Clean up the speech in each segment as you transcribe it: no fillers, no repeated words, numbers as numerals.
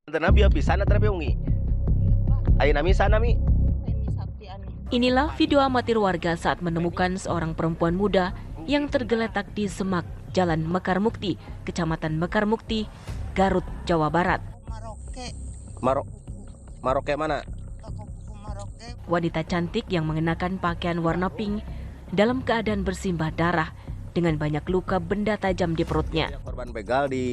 Nabi sana trabe ungi. Ayo nami sana mi. Inilah video amatir warga saat menemukan seorang perempuan muda yang tergeletak di semak Jalan Mekar Mukti, Kecamatan Mekar Mukti, Garut, Jawa Barat. Maroke mana? Wanita cantik yang mengenakan pakaian warna pink dalam keadaan bersimbah darah dengan banyak luka benda tajam di perutnya. Korban begal di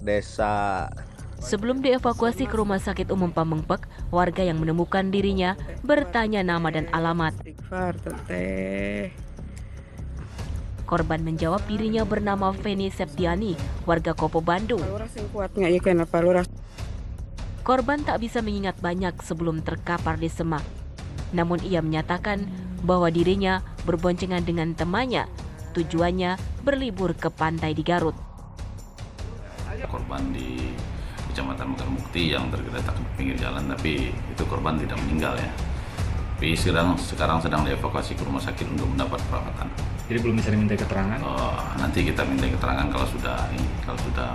desa. Sebelum dievakuasi ke Rumah Sakit Umum Pamengpek, warga yang menemukan dirinya bertanya nama dan alamat. Korban menjawab dirinya bernama Feni Septiani, warga Kopo, Bandung. Korban tak bisa mengingat banyak sebelum terkapar di semak. Namun ia menyatakan bahwa dirinya berboncengan dengan temannya. Tujuannya berlibur ke pantai di Garut. Korban di Kecamatan Mekar Mukti yang tergeletak di pinggir jalan, tapi itu korban tidak meninggal ya. Tapi sekarang sedang dievakuasi ke rumah sakit untuk mendapat perawatan. Jadi belum bisa diminta keterangan? Nanti kita minta keterangan kalau sudah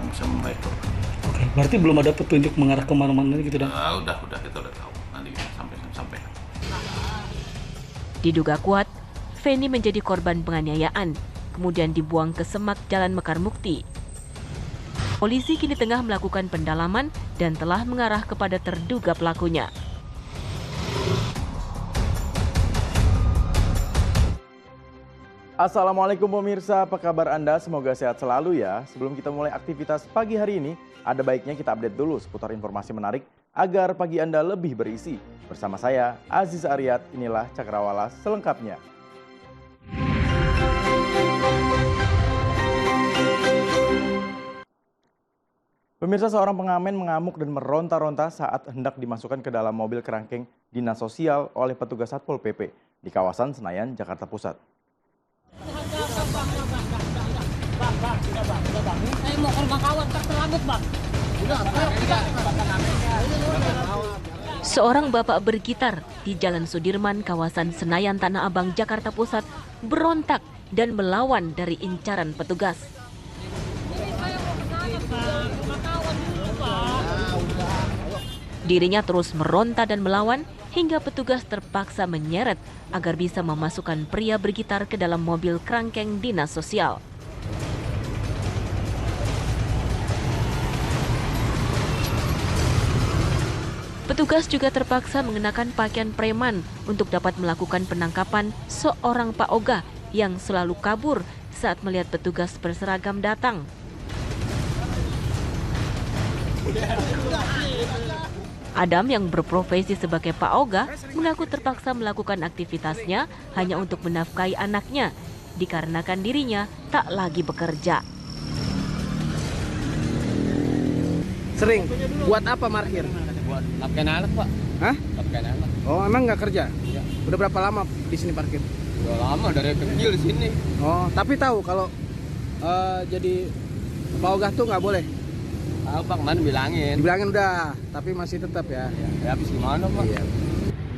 bisa membaik korban. Oke, berarti belum ada petunjuk mengarah ke mana-mana gitu dah? Udah kita udah tahu. Nanti kita sampai. Diduga kuat, Feni menjadi korban penganiayaan, kemudian dibuang ke semak Jalan Mekar Mukti. Polisi kini tengah melakukan pendalaman dan telah mengarah kepada terduga pelakunya. Assalamualaikum pemirsa, apa kabar Anda? Semoga sehat selalu ya. Sebelum kita mulai aktivitas pagi hari ini, ada baiknya kita update dulu seputar informasi menarik agar pagi Anda lebih berisi. Bersama saya, Aziz Aryat, inilah Cakrawala selengkapnya. Pemirsa, seorang pengamen mengamuk dan meronta-ronta saat hendak dimasukkan ke dalam mobil kerangkeng dinas sosial oleh petugas Satpol PP di kawasan Senayan, Jakarta Pusat. Seorang bapak bergitar di Jalan Sudirman, kawasan Senayan, Tanah Abang, Jakarta Pusat, berontak dan melawan dari incaran petugas. Dirinya terus meronta dan melawan hingga petugas terpaksa menyeret agar bisa memasukkan pria bergitar ke dalam mobil kerangkeng dinas sosial. Petugas juga terpaksa mengenakan pakaian preman untuk dapat melakukan penangkapan seorang Pak Oga yang selalu kabur saat melihat petugas berseragam datang. Adam yang berprofesi sebagai Pak Oga mengaku terpaksa melakukan aktivitasnya hanya untuk menafkahi anaknya, dikarenakan dirinya tak lagi bekerja. Sering? Buat apa parkir? Buat nafkahin anak, Pak. Hah? Nafkahin anak. Oh, emang nggak kerja? Iya. Udah berapa lama di sini parkir? Udah lama, dari kecil di sini. Oh, tapi tahu kalau jadi Pak Ogah tuh nggak boleh? Tahu, Pak, kemarin bilangin. Dibilangin udah, tapi masih tetap ya? Ya habis gimana, Pak? Iya.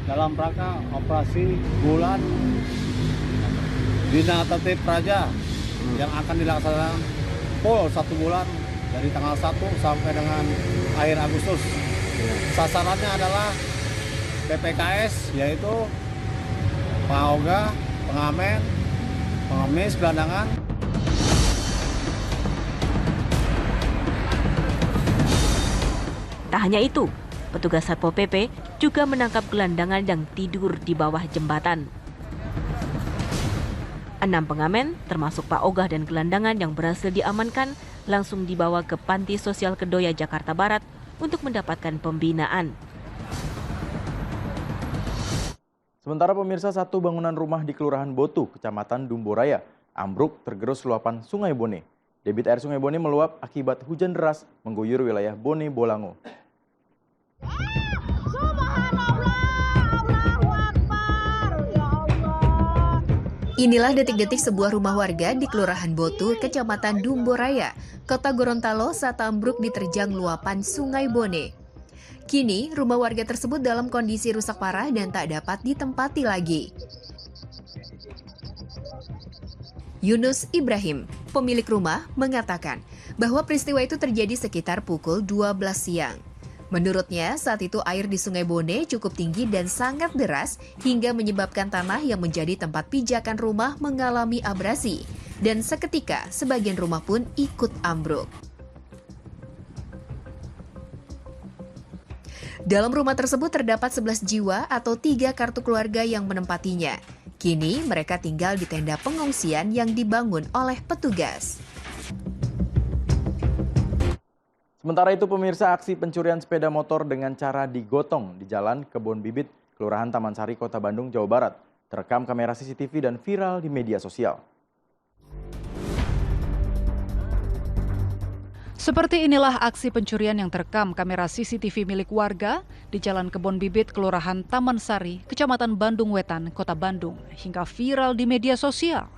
Dalam rangka operasi bulan Bina Tertib Praja yang akan dilaksanakan full 1 bulan dari tanggal 1 sampai dengan akhir Agustus. Sasarannya adalah PPKS, yaitu Pak Oga, pengamen, pengemis, gelandangan. Tak hanya itu, petugas Satpol PP juga menangkap gelandangan yang tidur di bawah jembatan. 6 pengamen, termasuk Pak Ogah dan gelandangan yang berhasil diamankan, langsung dibawa ke Panti Sosial Kedoya, Jakarta Barat untuk mendapatkan pembinaan. Sementara pemirsa, satu bangunan rumah di Kelurahan Botu, Kecamatan Dumboraya, ambruk tergerus luapan Sungai Bone. Debit air Sungai Bone meluap akibat hujan deras mengguyur wilayah Bone Bolango. Inilah detik-detik sebuah rumah warga di Kelurahan Botu, Kecamatan Dumboraya, Kota Gorontalo saat ambruk diterjang luapan Sungai Bone. Kini, rumah warga tersebut dalam kondisi rusak parah dan tak dapat ditempati lagi. Yunus Ibrahim, pemilik rumah, mengatakan bahwa peristiwa itu terjadi sekitar pukul 12 siang. Menurutnya, saat itu air di Sungai Bone cukup tinggi dan sangat deras hingga menyebabkan tanah yang menjadi tempat pijakan rumah mengalami abrasi. Dan seketika, sebagian rumah pun ikut ambruk. Dalam rumah tersebut terdapat 11 jiwa atau 3 kartu keluarga yang menempatinya. Kini mereka tinggal di tenda pengungsian yang dibangun oleh petugas. Sementara itu pemirsa, aksi pencurian sepeda motor dengan cara digotong di Jalan Kebon Bibit, Kelurahan Taman Sari, Kota Bandung, Jawa Barat, terekam kamera CCTV dan viral di media sosial. Seperti inilah aksi pencurian yang terekam kamera CCTV milik warga di Jalan Kebon Bibit, Kelurahan Taman Sari, Kecamatan Bandung Wetan, Kota Bandung, hingga viral di media sosial.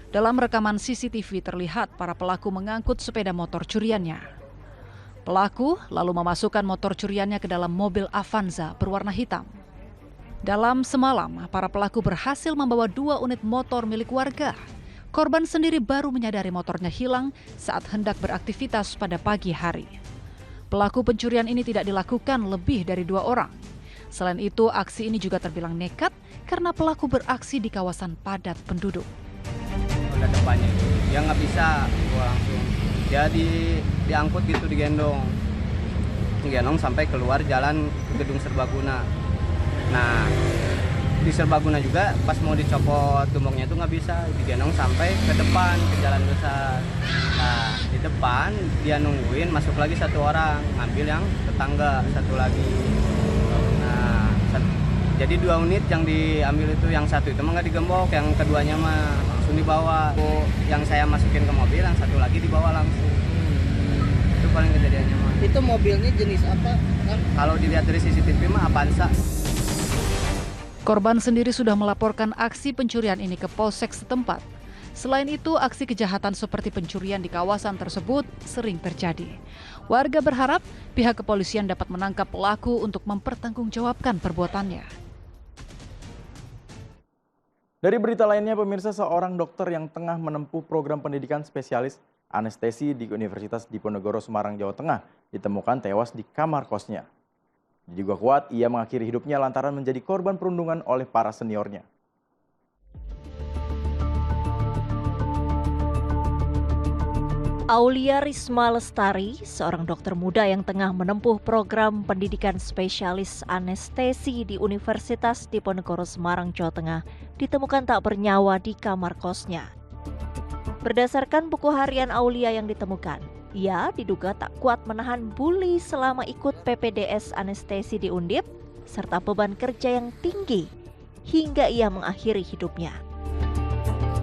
Dalam rekaman CCTV terlihat para pelaku mengangkut sepeda motor curiannya. Pelaku lalu memasukkan motor curiannya ke dalam mobil Avanza berwarna hitam. Dalam semalam, para pelaku berhasil membawa 2 unit motor milik warga. Korban sendiri baru menyadari motornya hilang saat hendak beraktivitas pada pagi hari. Pelaku pencurian ini tidak dilakukan lebih dari 2 orang. Selain itu, aksi ini juga terbilang nekat karena pelaku beraksi di kawasan padat penduduk. Udah depannya, dia nggak bisa, gua langsung. Dia diangkut gitu, digendong sampai keluar jalan gedung Serbaguna. Nah, di Serbaguna juga pas mau dicopot gemboknya itu nggak bisa, digendong sampai ke depan, ke jalan besar. Nah, di depan dia nungguin, masuk lagi 1 orang, ngambil yang tetangga 1 lagi. Nah, jadi 2 unit yang diambil itu, yang 1 itu mah nggak digembok, yang keduanya mah langsung dibawa. Yang saya masukin ke mobil, yang 1 lagi dibawa langsung. Itu paling kejadiannya mah. Itu mobilnya jenis apa? Kan? Kalau dilihat dari CCTV mah Avanza. Korban sendiri sudah melaporkan aksi pencurian ini ke Polsek setempat. Selain itu, aksi kejahatan seperti pencurian di kawasan tersebut sering terjadi. Warga berharap pihak kepolisian dapat menangkap pelaku untuk mempertanggungjawabkan perbuatannya. Dari berita lainnya, pemirsa, seorang dokter yang tengah menempuh program pendidikan spesialis anestesi di Universitas Diponegoro, Semarang, Jawa Tengah, ditemukan tewas di kamar kosnya. Diduga kuat, ia mengakhiri hidupnya lantaran menjadi korban perundungan oleh para seniornya. Aulia Risma Lestari, seorang dokter muda yang tengah menempuh program pendidikan spesialis anestesi di Universitas Diponegoro, Semarang, Jawa Tengah, ditemukan tak bernyawa di kamar kosnya. Berdasarkan buku harian Aulia yang ditemukan, ia diduga tak kuat menahan bully selama ikut PPDS anestesi di Undip, serta beban kerja yang tinggi, hingga ia mengakhiri hidupnya.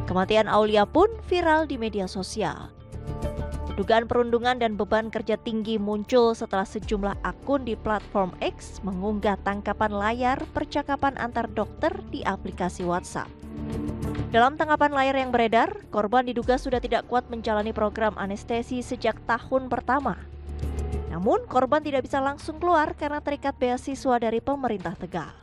Kematian Aulia pun viral di media sosial. Dugaan perundungan dan beban kerja tinggi muncul setelah sejumlah akun di platform X mengunggah tangkapan layar percakapan antar dokter di aplikasi WhatsApp. Dalam tangkapan layar yang beredar, korban diduga sudah tidak kuat menjalani program anestesi sejak tahun pertama. Namun, korban tidak bisa langsung keluar karena terikat beasiswa dari pemerintah Tegal.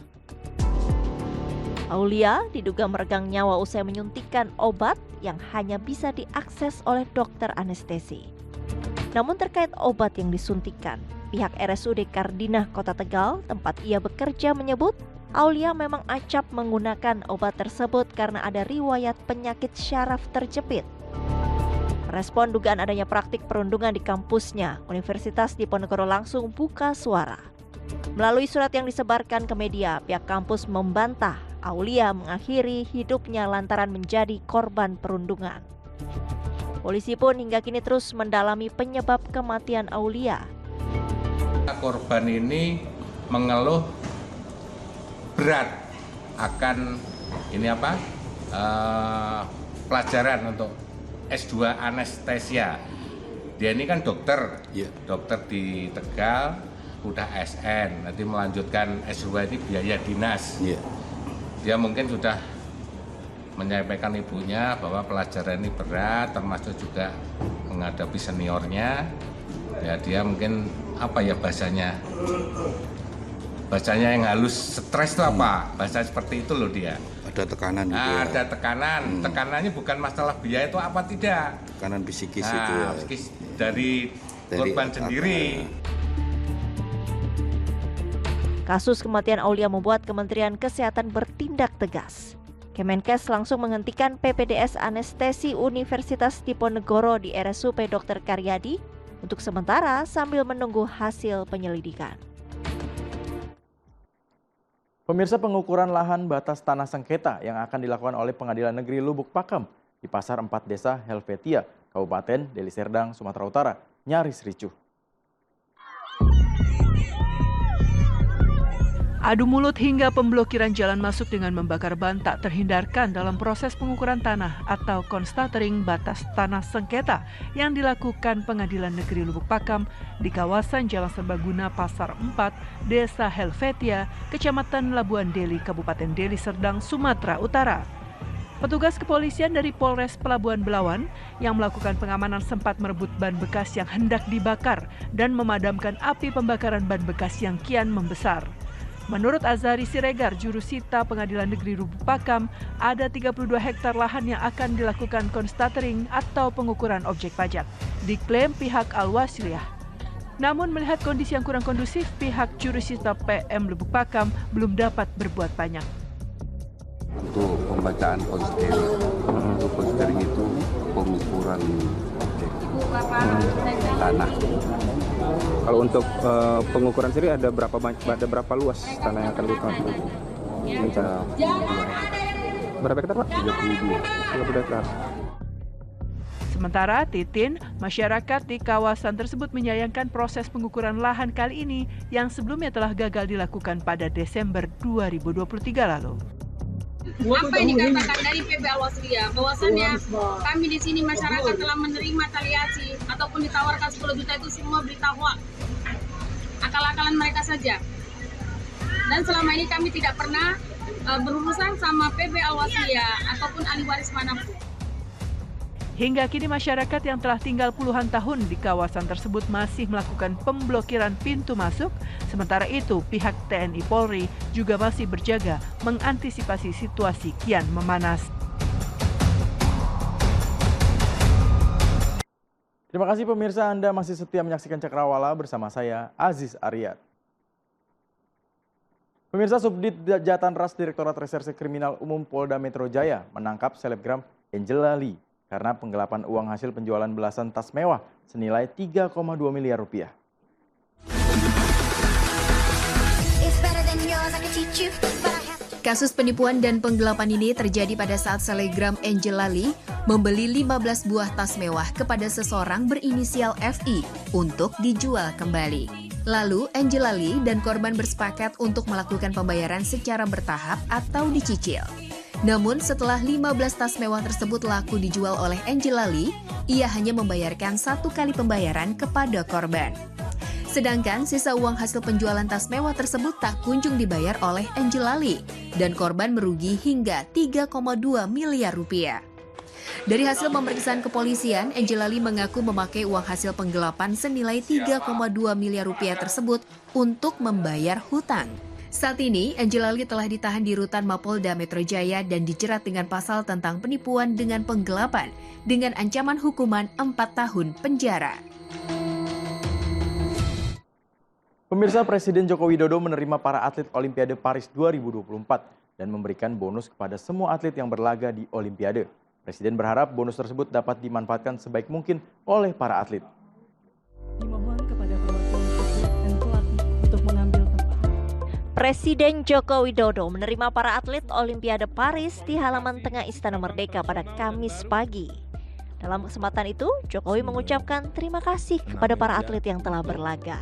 Aulia diduga meregang nyawa usai menyuntikkan obat yang hanya bisa diakses oleh dokter anestesi. Namun terkait obat yang disuntikkan, pihak RSUD Kardinah Kota Tegal, tempat ia bekerja, menyebut Aulia memang acap menggunakan obat tersebut karena ada riwayat penyakit syaraf terjepit. Merespon dugaan adanya praktik perundungan di kampusnya, Universitas Diponegoro langsung buka suara. Melalui surat yang disebarkan ke media, pihak kampus membantah Aulia mengakhiri hidupnya lantaran menjadi korban perundungan. Polisi pun hingga kini terus mendalami penyebab kematian Aulia. Korban ini mengeluh berat akan pelajaran untuk S2 anestesia. Dia ini kan dokter, dokter di Tegal, udah SN, nanti melanjutkan S2 ini biaya dinas. Dia mungkin sudah menyampaikan ibunya bahwa pelajaran ini berat, termasuk juga menghadapi seniornya. Ya, dia mungkin bahasanya yang halus, stres itu apa? Bahasa seperti itu loh dia. Ada tekanan gitu ya. Ada tekanan. Tekanannya bukan masalah biaya itu apa tidak. Tekanan psikis itu ya. Psikis dari korban sendiri. Kasus kematian Aulia membuat Kementerian Kesehatan bertindak tegas. Kemenkes langsung menghentikan PPDS Anestesi Universitas Diponegoro di RSUP Dr. Karyadi untuk sementara sambil menunggu hasil penyelidikan. Pemirsa, pengukuran lahan batas tanah sengketa yang akan dilakukan oleh Pengadilan Negeri Lubuk Pakam di Pasar 4 Desa Helvetia, Kabupaten Deli Serdang, Sumatera Utara, nyaris ricuh. Adu mulut hingga pemblokiran jalan masuk dengan membakar ban tak terhindarkan dalam proses pengukuran tanah atau konstatering batas tanah sengketa yang dilakukan Pengadilan Negeri Lubuk Pakam di kawasan Jalan Serbaguna Pasar 4, Desa Helvetia, Kecamatan Labuan Deli, Kabupaten Deli Serdang, Sumatera Utara. Petugas kepolisian dari Polres Pelabuhan Belawan yang melakukan pengamanan sempat merebut ban bekas yang hendak dibakar dan memadamkan api pembakaran ban bekas yang kian membesar. Menurut Azhari Siregar, jurusita Pengadilan Negeri Lubuk Pakam, ada 32 hektar lahan yang akan dilakukan konstatering atau pengukuran objek pajak, diklaim pihak Al-Wasiliyah. Namun melihat kondisi yang kurang kondusif, pihak jurusita PM Lubuk Pakam belum dapat berbuat banyak. Untuk pembacaan konstatering itu pengukuran objek tanah. Kalau untuk pengukuran sendiri ada berapa luas tanah yang akan dikontrol? Berapa hektar, Pak? 32 hektar. Sementara Titin, masyarakat di kawasan tersebut menyayangkan proses pengukuran lahan kali ini yang sebelumnya telah gagal dilakukan pada Desember 2023 lalu. Apa yang dikatakan dari PB Al-Wasiliyah bahwasannya kami di sini masyarakat telah menerima taliasi ataupun ditawarkan 10 juta itu semua berita hoax, akal-akalan mereka saja. Dan selama ini kami tidak pernah berurusan sama PB Al-Wasiliyah ataupun ahli waris manapun. Hingga kini masyarakat yang telah tinggal puluhan tahun di kawasan tersebut masih melakukan pemblokiran pintu masuk. Sementara itu, pihak TNI Polri juga masih berjaga mengantisipasi situasi kian memanas. Terima kasih pemirsa, Anda masih setia menyaksikan Cakrawala bersama saya, Aziz Aryat. Pemirsa, Subdit Jatanras Direktorat Reserse Kriminal Umum Polda Metro Jaya menangkap selebgram Angela Lee karena penggelapan uang hasil penjualan belasan tas mewah senilai 3,2 miliar rupiah. Kasus penipuan dan penggelapan ini terjadi pada saat selebgram Angela Lee membeli 15 buah tas mewah kepada seseorang berinisial FI untuk dijual kembali. Lalu Angela Lee dan korban bersepakat untuk melakukan pembayaran secara bertahap atau dicicil. Namun setelah 15 tas mewah tersebut laku dijual oleh Angela Lee, ia hanya membayarkan 1 kali pembayaran kepada korban. Sedangkan sisa uang hasil penjualan tas mewah tersebut tak kunjung dibayar oleh Angela Lee dan korban merugi hingga 3,2 miliar rupiah. Dari hasil pemeriksaan kepolisian, Angela Lee mengaku memakai uang hasil penggelapan senilai 3,2 miliar rupiah tersebut untuk membayar hutang. Saat ini, Angela Lee telah ditahan di Rutan Mapolda Metro Jaya dan dijerat dengan pasal tentang penipuan dengan penggelapan dengan ancaman hukuman 4 tahun penjara. Pemirsa, Presiden Joko Widodo menerima para atlet Olimpiade Paris 2024 dan memberikan bonus kepada semua atlet yang berlaga di Olimpiade. Presiden berharap bonus tersebut dapat dimanfaatkan sebaik mungkin oleh para atlet. Dimohon kepada perwakilan dan pelatih untuk mengambil tempat. Presiden Joko Widodo menerima para atlet Olimpiade Paris di halaman tengah Istana Merdeka pada Kamis pagi. Dalam kesempatan itu, Jokowi mengucapkan terima kasih kepada para atlet yang telah berlaga.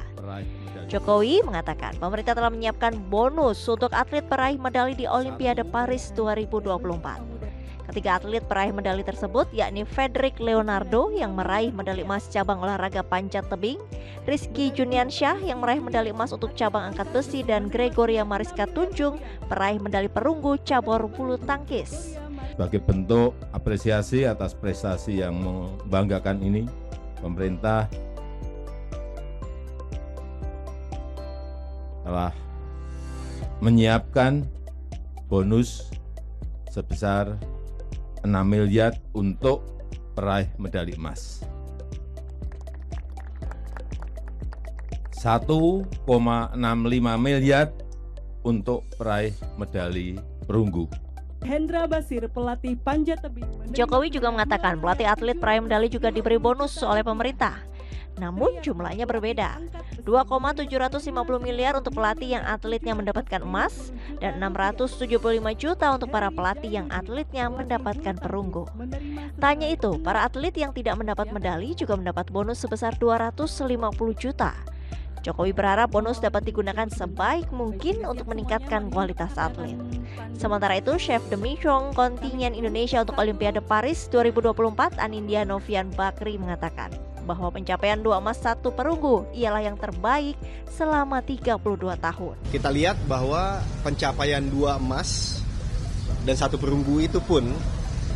Jokowi mengatakan pemerintah telah menyiapkan bonus untuk atlet peraih medali di Olimpiade Paris 2024. Ketiga atlet peraih medali tersebut yakni Frederick Leonardo yang meraih medali emas cabang olahraga panjat tebing, Rizky Juniansyah yang meraih medali emas untuk cabang angkat besi, dan Gregoria Mariska Tunjung peraih medali perunggu cabur bulu tangkis. Sebagai bentuk apresiasi atas prestasi yang membanggakan ini, pemerintah telah menyiapkan bonus sebesar 6 miliar untuk peraih medali emas. 1,65 miliar untuk peraih medali perunggu. Hendra Basir, pelatih panjat tebing. Jokowi juga mengatakan pelatih atlet peraih medali juga diberi bonus oleh pemerintah. Namun jumlahnya berbeda. 2,750 miliar untuk pelatih yang atletnya mendapatkan emas dan 675 juta untuk para pelatih yang atletnya mendapatkan perunggu. Tanya itu, para atlet yang tidak mendapat medali juga mendapat bonus sebesar 250 juta. Jokowi berharap bonus dapat digunakan sebaik mungkin untuk meningkatkan kualitas atlet. Sementara itu, Chef de Mission kontingen Indonesia untuk Olimpiade Paris 2024, Anindya Novian Bakri mengatakan bahwa pencapaian 2 emas 1 perunggu ialah yang terbaik selama 32 tahun. Kita lihat bahwa pencapaian 2 emas dan 1 perunggu itu pun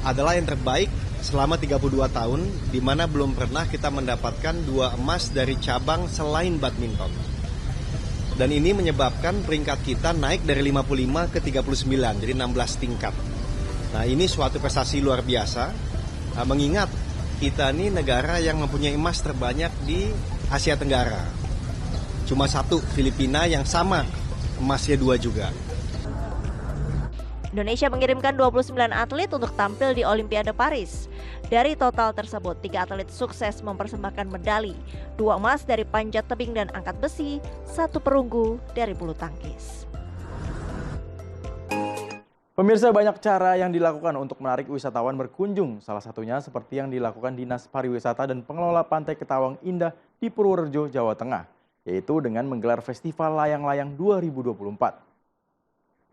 adalah yang terbaik selama 32 tahun, di mana belum pernah kita mendapatkan 2 emas dari cabang selain badminton. Dan ini menyebabkan peringkat kita naik dari 55 ke 39, jadi 16 tingkat. Nah, ini suatu prestasi luar biasa, mengingat kita ini negara yang mempunyai emas terbanyak di Asia Tenggara. Cuma 1, Filipina, yang sama emasnya 2 juga. Indonesia mengirimkan 29 atlet untuk tampil di Olimpiade Paris. Dari total tersebut, 3 atlet sukses mempersembahkan medali, 2 emas dari panjat tebing dan angkat besi, 1 perunggu dari bulu tangkis. Pemirsa, banyak cara yang dilakukan untuk menarik wisatawan berkunjung. Salah satunya seperti yang dilakukan Dinas Pariwisata dan Pengelola Pantai Ketawang Indah di Purworejo, Jawa Tengah, yaitu dengan menggelar Festival Layang-Layang 2024.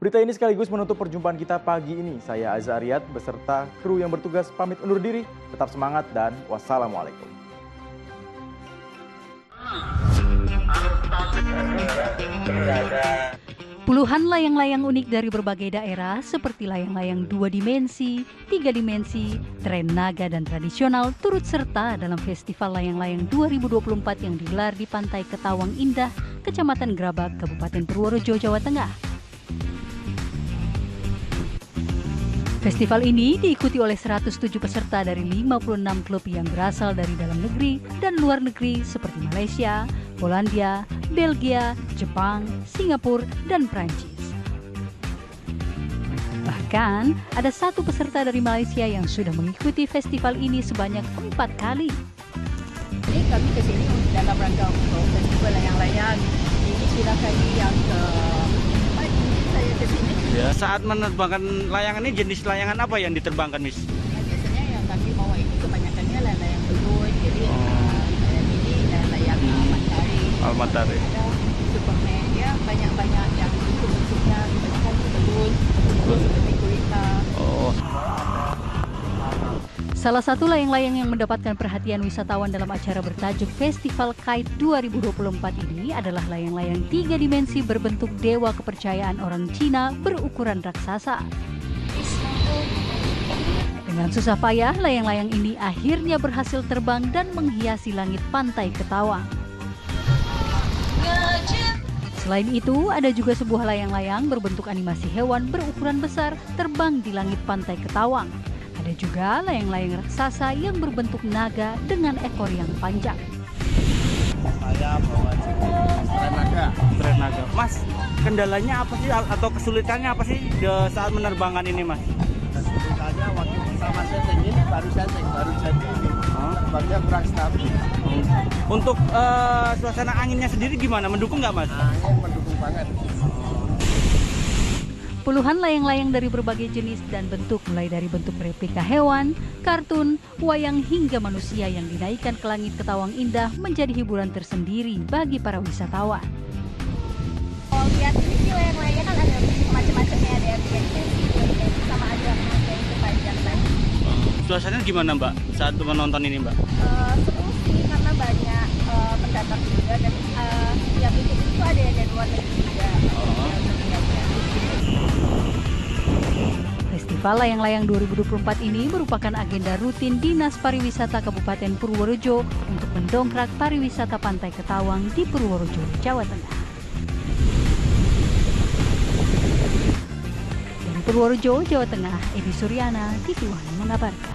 Berita ini sekaligus menutup perjumpaan kita pagi ini. Saya Azza Riyad beserta kru yang bertugas pamit undur diri. Tetap semangat dan wassalamualaikum. Puluhan layang-layang unik dari berbagai daerah seperti layang-layang 2 dimensi, 3 dimensi, tren naga dan tradisional turut serta dalam Festival Layang-Layang 2024 yang digelar di Pantai Ketawang Indah, Kecamatan Grabak, Kabupaten Purworejo, Jawa Tengah. Festival ini diikuti oleh 107 peserta dari 56 klub yang berasal dari dalam negeri dan luar negeri seperti Malaysia, Polandia, Belgia, Jepang, Singapura, dan Prancis. Bahkan, ada 1 peserta dari Malaysia yang sudah mengikuti festival ini sebanyak 4 kali. Ini kami ke sini dalam rangka untuk festival layang-layang. Ini sudah kali yang ke-4 saya ke sini. Ya, saat menerbangkan layangan ini jenis layangan apa yang diterbangkan, Miss? Ya, biasanya yang kami bawa ini kebanyakannya layang belun, jadi layang ini dan layang Matahari. Ada Superman, ya banyak-banyak yang bentuk-bentuknya kebanyakan belun, seperti gurita. Salah satu layang-layang yang mendapatkan perhatian wisatawan dalam acara bertajuk Festival Kite 2024 ini adalah layang-layang 3 dimensi berbentuk dewa kepercayaan orang Cina berukuran raksasa. Dengan susah payah, layang-layang ini akhirnya berhasil terbang dan menghiasi langit Pantai Ketawang. Selain itu, ada juga sebuah layang-layang berbentuk animasi hewan berukuran besar terbang di langit Pantai Ketawang. Ada juga layang-layang raksasa yang berbentuk naga dengan ekor yang panjang. Saya bawa tren naga. Mas, kendalanya apa sih atau kesulitannya apa sih saat menerbangkan ini, Mas? Kesulitannya waktu pertama setting ini baru jadi ini. Terbangnya kurang stabil. Untuk suasana anginnya sendiri gimana? Mendukung nggak, Mas? Angin mendukung banget. Puluhan layang-layang dari berbagai jenis dan bentuk, mulai dari bentuk replika hewan, kartun, wayang hingga manusia yang dinaikkan ke langit Ketawang Indah menjadi hiburan tersendiri bagi para wisatawan. Kalau lihat ini sih layang-layangnya kan ada macam-macamnya, ada yang sama ada yang panjang tadi. Suasananya gimana, Mbak, saat menonton ini, Mbak? Seru sih karena banyak pendatang juga dan yang ikut itu ada yang dari luar negeri juga. Festival Layang-Layang 2024 ini merupakan agenda rutin Dinas Pariwisata Kabupaten Purworejo untuk mendongkrak pariwisata Pantai Ketawang di Purworejo, Jawa Tengah. Dari Purworejo, Jawa Tengah, Edi Suryana, TV One mengabarkan.